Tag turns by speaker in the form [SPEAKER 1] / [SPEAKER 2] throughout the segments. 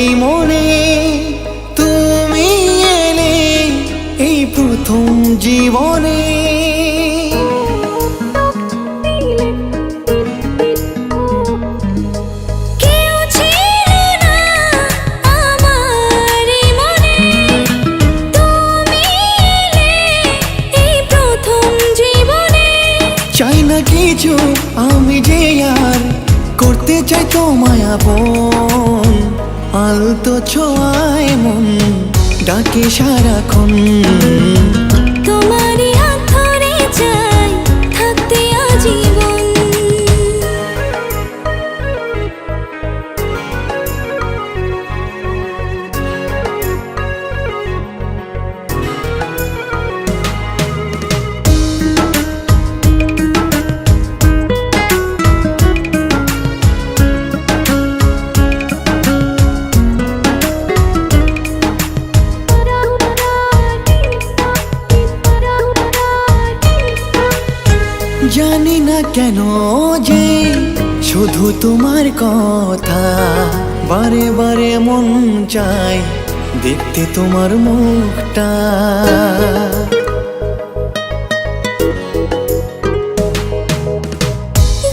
[SPEAKER 1] এই মনে তুমি এলে এই প্রথম জীবনে। চাই না কিছু আমি যে আর করতে চাই তোমায় আপন, আলতো ছোঁয়ায় মন ডাকে সারাক্ষণ।
[SPEAKER 2] তোমারই হাত ধরে চাই থাকতে আজীবন।
[SPEAKER 1] জানি না কেন যে শুধু তোমার কথা বারে বারে মন চায় দেখতে তোমার মুখটা।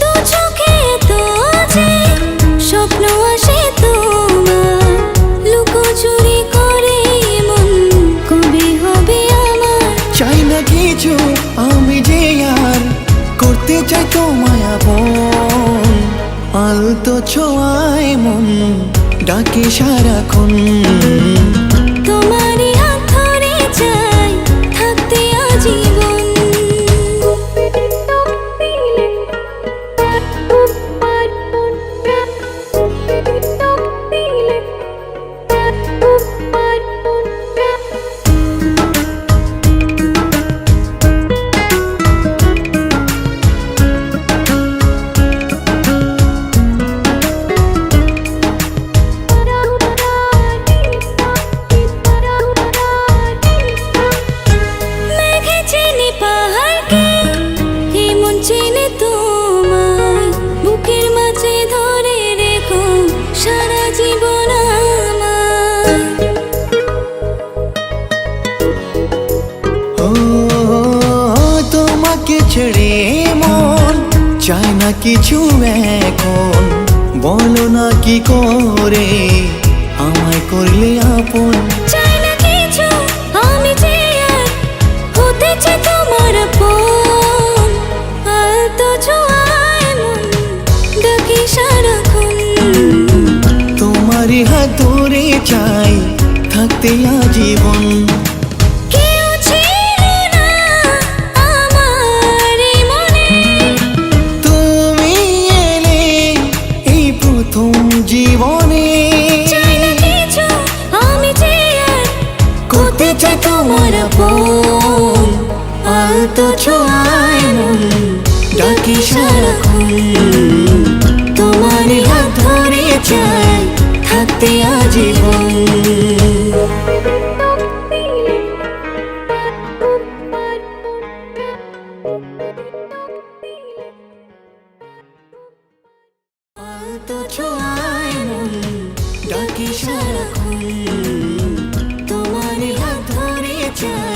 [SPEAKER 2] দু চোখে তো যে স্বপ্ন আসে তোমার, লুকোচুরি করে মন কবে হবে আমার।
[SPEAKER 1] চাই না কিছু আমি যে আর করতে চাই তোমায় আপন, আলতো ছোঁয়ায় মন ডাকে সারাক্ষণ।
[SPEAKER 2] তোমারই হাত ধরে চাই থাকতে আজীবন। চেনে তোমার বুকের মাঝে ধরে রেখো সারা জীবন আমার।
[SPEAKER 1] ও তোমাকে ছেড়ে মন চায় না কিছু এখন, বলো না কি করে আমায় করলে আপন।
[SPEAKER 2] চাই না কিছু আমি যে আর হতে চাই তোমার আপন, আলতো ছোঁয়ায় মন ডাকে সারাক্ষণ।
[SPEAKER 1] তোমারই হাত ধরে চাই থাকতে আজীবন।
[SPEAKER 2] কেউ ছিল না আমার এই মনে,
[SPEAKER 1] তুমি এলে এই প্রথম জীবনে।
[SPEAKER 2] চাই না কিছু আমি যে আর
[SPEAKER 1] করতে চাই তোমার আপন, আলতো ছোঁয়ায় মন ডাকে সারাক্ষণ। তোমারই হাত ধরে চাই থাকতে আজীবন। আলতো ছোঁয়ায় মন ডাকে সারাক্ষণ, তোমারই হাত ধরে চাই